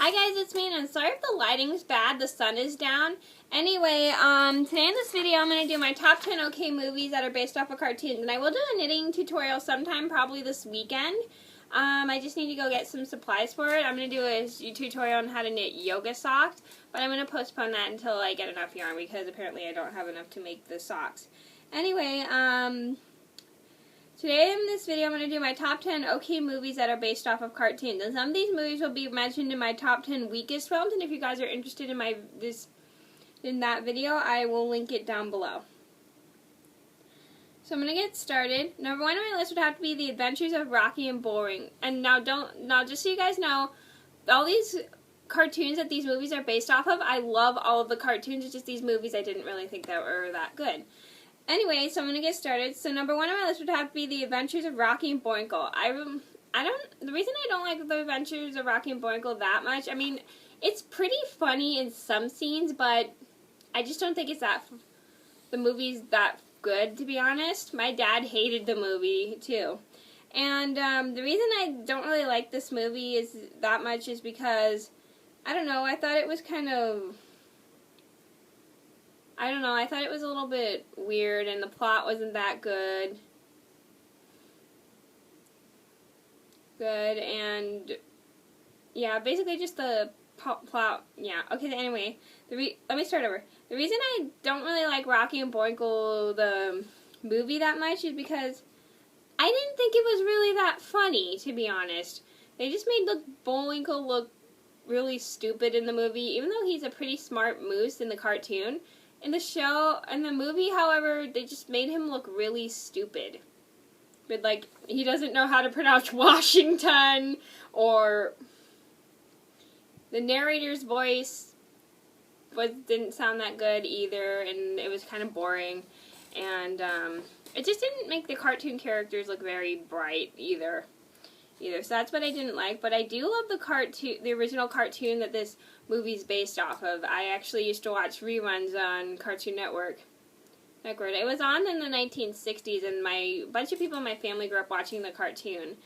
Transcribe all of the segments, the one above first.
Hi guys, it's me, and I'm sorry if the lighting's bad, the sun is down. Anyway, today in this video I'm going to do my top 10 okay movies that are based off of cartoons, and I will do a knitting tutorial sometime, probably this weekend. I just need to go get some supplies for it. I'm going to do a tutorial on how to knit yoga socks, but I'm going to postpone that until I get enough yarn, because apparently I don't have enough to make the socks. Anyway, today in this video I'm going to do my top 10 okay movies that are based off of cartoons. And some of these movies will be mentioned in my top 10 weakest films, and if you guys are interested in that video, I will link it down below. So I'm going to get started. Number one on my list would have to be The Adventures of Rocky and Bullring. And now just so you guys know, all these cartoons that these movies are based off of, I love all of the cartoons. It's just these movies I didn't really think that were that good. Anyway, so I'm going to get started. So number one on my list would have to be The Adventures of Rocky and Bullwinkle. The reason I don't like The Adventures of Rocky and Bullwinkle that much, I mean, it's pretty funny in some scenes, but I just don't think the movie's that good, to be honest. My dad hated the movie, too. And the reason I don't really like this movie is that much is because, I don't know, I thought it was I thought it was a little bit weird, and the plot wasn't that good. And yeah, basically just the plot, yeah. Okay, anyway, let me start over. The reason I don't really like Rocky and Bullwinkle, the movie, that much is because I didn't think it was really that funny, to be honest. They just made Bullwinkle look really stupid in the movie, even though he's a pretty smart moose in the cartoon. In the movie, however, they just made him look really stupid. But, like, he doesn't know how to pronounce Washington, or the narrator's voice didn't sound that good either, and it was kind of boring. And it just didn't make the cartoon characters look very bright either. So that's what I didn't like. But I do love the original cartoon that this movie's based off of. I actually used to watch reruns on Cartoon Network. It was on in the 1960s, and a bunch of people in my family grew up watching the cartoon,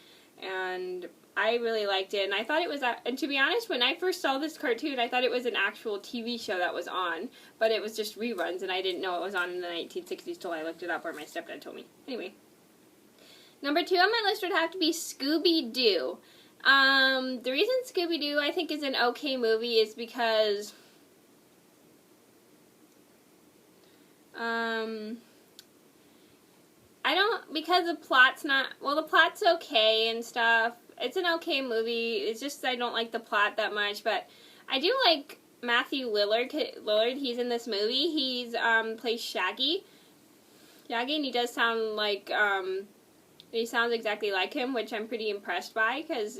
and I really liked it. And I thought it was, and to be honest, when I first saw this cartoon, I thought it was an actual TV show that was on, but it was just reruns, and I didn't know it was on in the 1960s till I looked it up, or my stepdad told me. Anyway. Number two on my list would have to be Scooby-Doo. The reason Scooby-Doo I think is an okay movie is because because the plot's okay and stuff. It's an okay movie. It's just I don't like the plot that much, but I do like Matthew Lillard. He's in this movie. He's plays Shaggy, and he does sound like he sounds exactly like him, which I'm pretty impressed by, because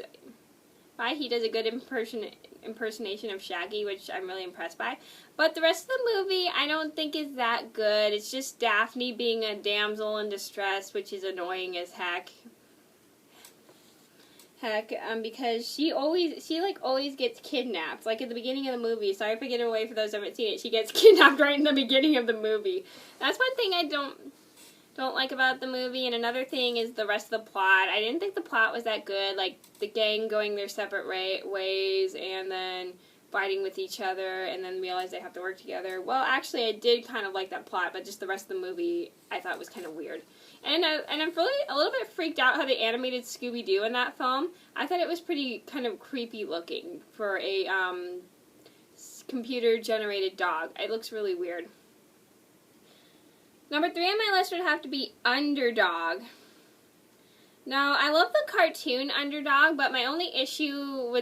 he does a good impersonation of Shaggy, which I'm really impressed by. But the rest of the movie I don't think is that good. It's just Daphne being a damsel in distress, which is annoying as heck. Because she always gets kidnapped. Like at the beginning of the movie. Sorry for giving away for those who haven't seen it. She gets kidnapped right in the beginning of the movie. That's one thing I don't like about the movie. And another thing is the rest of the plot. I didn't think the plot was that good, like the gang going their separate ways and then fighting with each other and then realize they have to work together. Well, actually I did kind of like that plot, but just the rest of the movie I thought was kind of weird. And I'm really a little bit freaked out how they animated Scooby-Doo in that film. I thought it was pretty kind of creepy looking for a computer generated dog. It looks really weird. Number three on my list would have to be Underdog. Now, I love the cartoon Underdog, but my only issue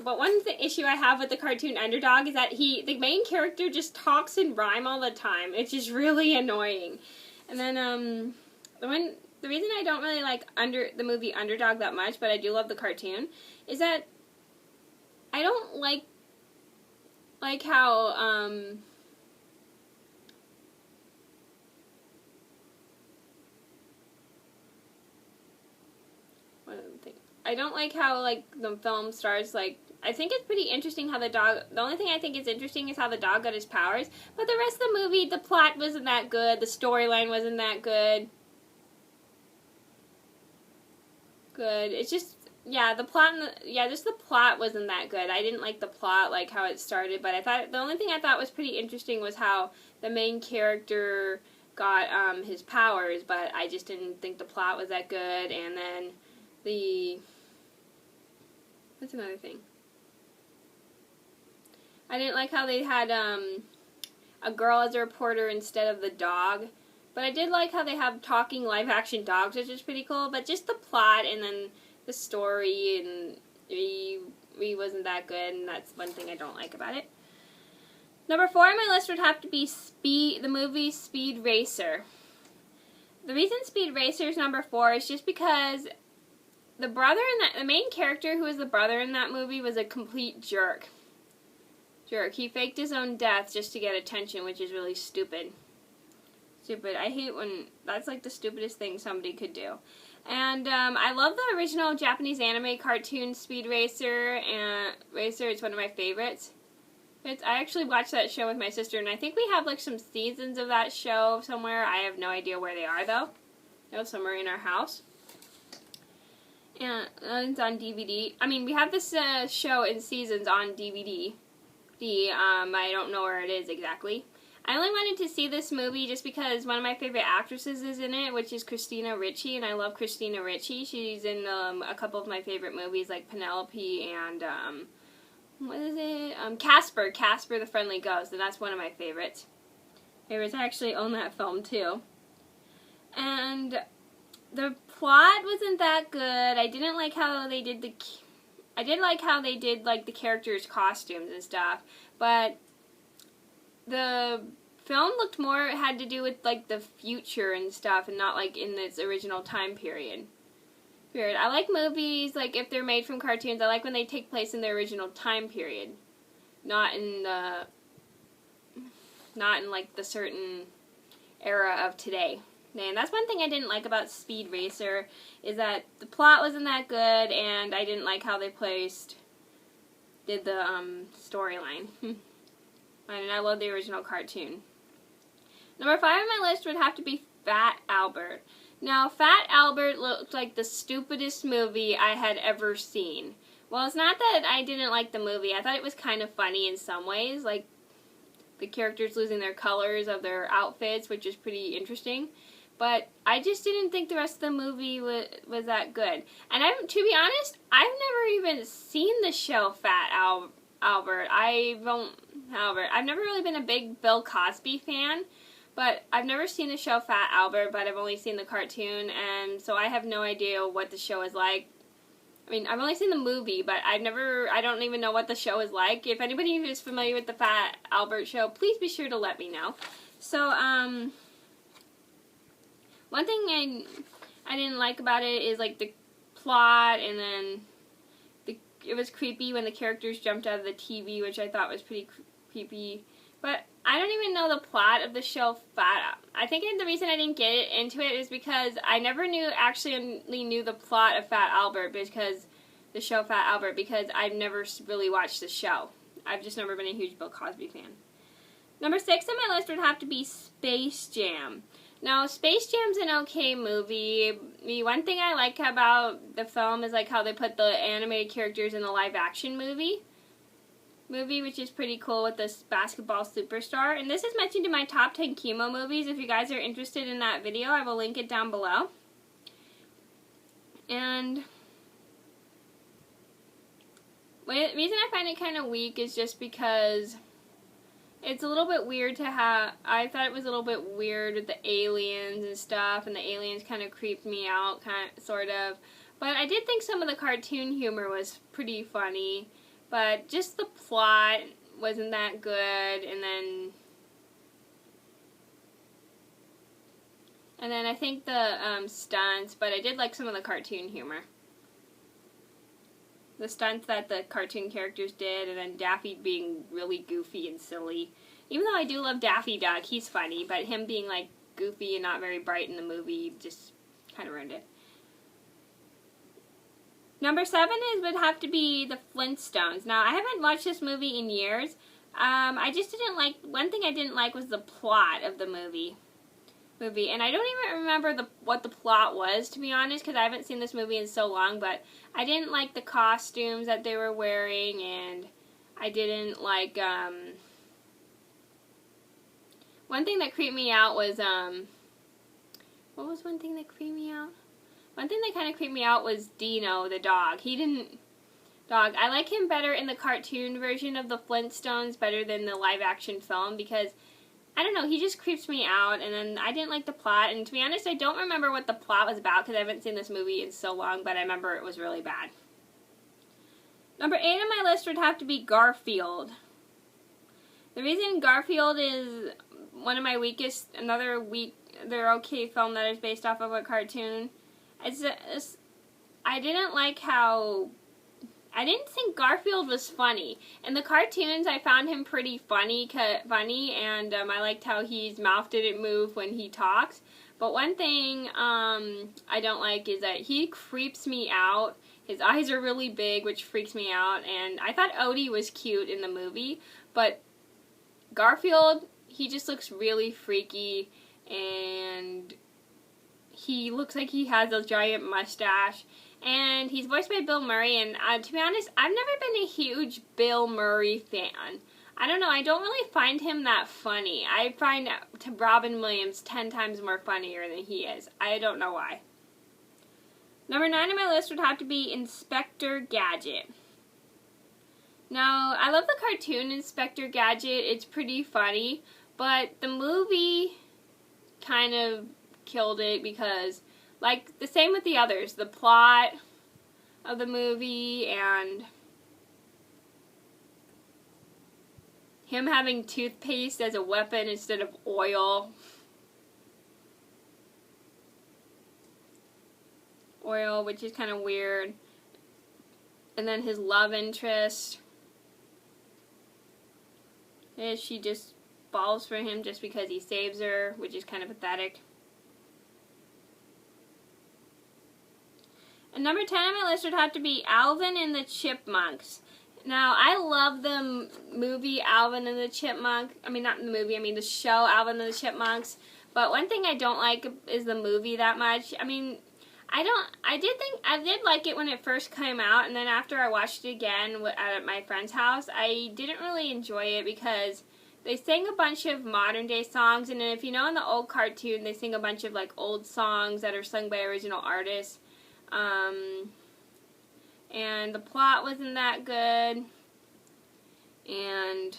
one issue I have with the cartoon Underdog is that the main character just talks in rhyme all the time. It's just really annoying. And then, the reason I don't really like the movie Underdog that much, but I do love the cartoon, is that I don't like how, I don't like how, the film starts, I think it's pretty interesting how the only thing I think is interesting is how the dog got his powers, but the rest of the movie, the plot wasn't that good, the storyline wasn't that good. It's just, yeah, the plot, just the plot wasn't that good. I didn't like the plot, like how it started, but I thought, the only thing I thought was pretty interesting was how the main character got his powers, but I just didn't think the plot was that good, and then what's another thing? I didn't like how they had a girl as a reporter instead of the dog. But I did like how they have talking live-action dogs, which is pretty cool. But just the plot and then the story and Ree wasn't that good, and that's one thing I don't like about it. Number 4 on my list would have to be the movie Speed Racer. The reason Speed Racer is number 4 is just because the main character who was the brother in that movie was a complete jerk. He faked his own death just to get attention, which is really stupid. I hate when that's like the stupidest thing somebody could do. And I love the original Japanese anime cartoon Speed Racer, and it's one of my favorites. I actually watched that show with my sister, and I think we have like some seasons of that show somewhere. I have no idea where they are though. Somewhere in our house. And it's on DVD. I mean, we have this show in seasons on DVD. I don't know where it is exactly. I only wanted to see this movie just because one of my favorite actresses is in it, which is Christina Ricci, and I love Christina Ricci. She's in a couple of my favorite movies like Penelope and, what is it? Casper the Friendly Ghost, and that's one of my favorites. I actually own that film too. And the plot wasn't that good. I didn't like how they did I did like how they did like the characters' costumes and stuff, but the film looked more had to do with like the future and stuff, and not like in its original time period. I like movies like if they're made from cartoons. I like when they take place in the original time period, not in like the certain era of today. And that's one thing I didn't like about Speed Racer, is that the plot wasn't that good, and I didn't like how they did the storyline. And I love the original cartoon. Number 5 on my list would have to be Fat Albert. Now, Fat Albert looked like the stupidest movie I had ever seen. Well, it's not that I didn't like the movie. I thought it was kind of funny in some ways, like the characters losing their colors of their outfits, which is pretty interesting. But I just didn't think the rest of the movie was that good. And to be honest, I've never even seen the show Fat Albert. I've never really been a big Bill Cosby fan, but I've never seen the show Fat Albert, but I've only seen the cartoon, and so I have no idea what the show is like. I mean, I've only seen the movie, but I don't even know what the show is like. If anybody is familiar with the Fat Albert show, please be sure to let me know. So, one thing I didn't like about it is like the plot, and then it was creepy when the characters jumped out of the TV, which I thought was pretty creepy. But I don't even know the plot of the show Fat. I think the reason I didn't get into it is because I never actually knew the plot of Fat Albert, because the show Fat Albert, because I've never really watched the show. I've just never been a huge Bill Cosby fan. Number 6 on my list would have to be Space Jam. Now, Space Jam's an okay movie. The one thing I like about the film is like how they put the animated characters in the live-action movie, which is pretty cool with this basketball superstar. And this is mentioned in my top 10 chemo movies. If you guys are interested in that video, I will link it down below. And the reason I find it kind of weak is just because it's a little bit weird to have. I thought it was a little bit weird with the aliens and stuff, and the aliens kind of creeped me out, sort of. But I did think some of the cartoon humor was pretty funny, but just the plot wasn't that good. And then I think the stunts, but I did like some of the cartoon humor. The stunts that the cartoon characters did, and then Daffy being really goofy and silly. Even though I do love Daffy Duck, he's funny, but him being like goofy and not very bright in the movie just kind of ruined it. Number 7 would have to be the Flintstones. Now, I haven't watched this movie in years. I just didn't like, one thing I didn't like was the plot of the movie. movie, and I don't even remember what the plot was, to be honest, because I haven't seen this movie in so long, but I didn't like the costumes that they were wearing, and I didn't like, one thing that creeped me out was, what was one thing that creeped me out? One thing that kind of creeped me out was Dino, the dog. I like him better in the cartoon version of the Flintstones, better than the live-action film, because I don't know, he just creeps me out, and then I didn't like the plot, and to be honest, I don't remember what the plot was about, because I haven't seen this movie in so long, but I remember it was really bad. Number 8 on my list would have to be Garfield. The reason Garfield is one of my weakest, they're okay film that is based off of a cartoon, I didn't think Garfield was funny. In the cartoons, I found him pretty funny, and I liked how his mouth didn't move when he talks. But one thing I don't like is that he creeps me out. His eyes are really big, which freaks me out. And I thought Odie was cute in the movie, but Garfield, he just looks really freaky, and he looks like he has a giant mustache. And he's voiced by Bill Murray, and to be honest, I've never been a huge Bill Murray fan. I don't know, I don't really find him that funny. I find Robin Williams 10 times more funnier than he is. I don't know why. Number 9 on my list would have to be Inspector Gadget. Now, I love the cartoon Inspector Gadget. It's pretty funny, but the movie kind of killed it because, like, the same with the others. The plot of the movie and him having toothpaste as a weapon instead of oil. Which is kind of weird. And then his love interest. She just falls for him just because he saves her, which is kind of pathetic. And number 10 on my list would have to be Alvin and the Chipmunks. Now, I love the movie Alvin and the Chipmunks. I mean, not the movie, I mean the show Alvin and the Chipmunks. But one thing I don't like is the movie that much. I mean, I did like it when it first came out, and then after I watched it again at my friend's house, I didn't really enjoy it because they sang a bunch of modern day songs, and then if you know in the old cartoon, they sing a bunch of like old songs that are sung by original artists. And the plot wasn't that good, and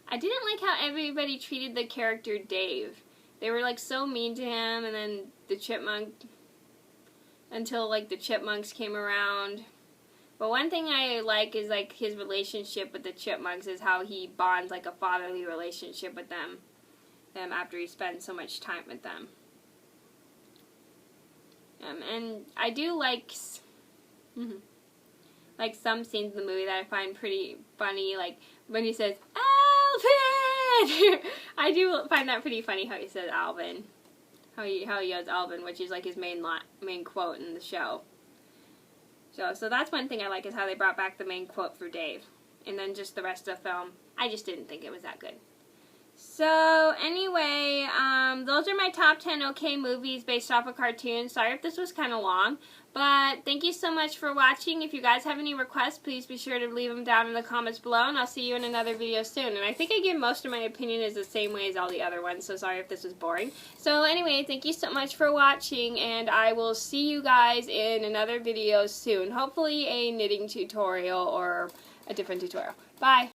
I didn't like how everybody treated the character Dave. They were like so mean to him, and then until like the Chipmunks came around. But one thing I like is like his relationship with the Chipmunks is how he bonds like a fatherly relationship with them after he spends so much time with them. And I do like some scenes in the movie that I find pretty funny, like when he says, Alvin! I do find that pretty funny how he says Alvin. How he yells Alvin, which is like his main quote in the show. So that's one thing I like is how they brought back the main quote for Dave. And then just the rest of the film, I just didn't think it was that good. So, anyway, those are my top 10 okay movies based off of cartoons. Sorry if this was kind of long, but thank you so much for watching. If you guys have any requests, please be sure to leave them down in the comments below, and I'll see you in another video soon. And I think I give most of my opinion is the same way as all the other ones, so sorry if this was boring. So, anyway, thank you so much for watching, and I will see you guys in another video soon. Hopefully a knitting tutorial or a different tutorial. Bye!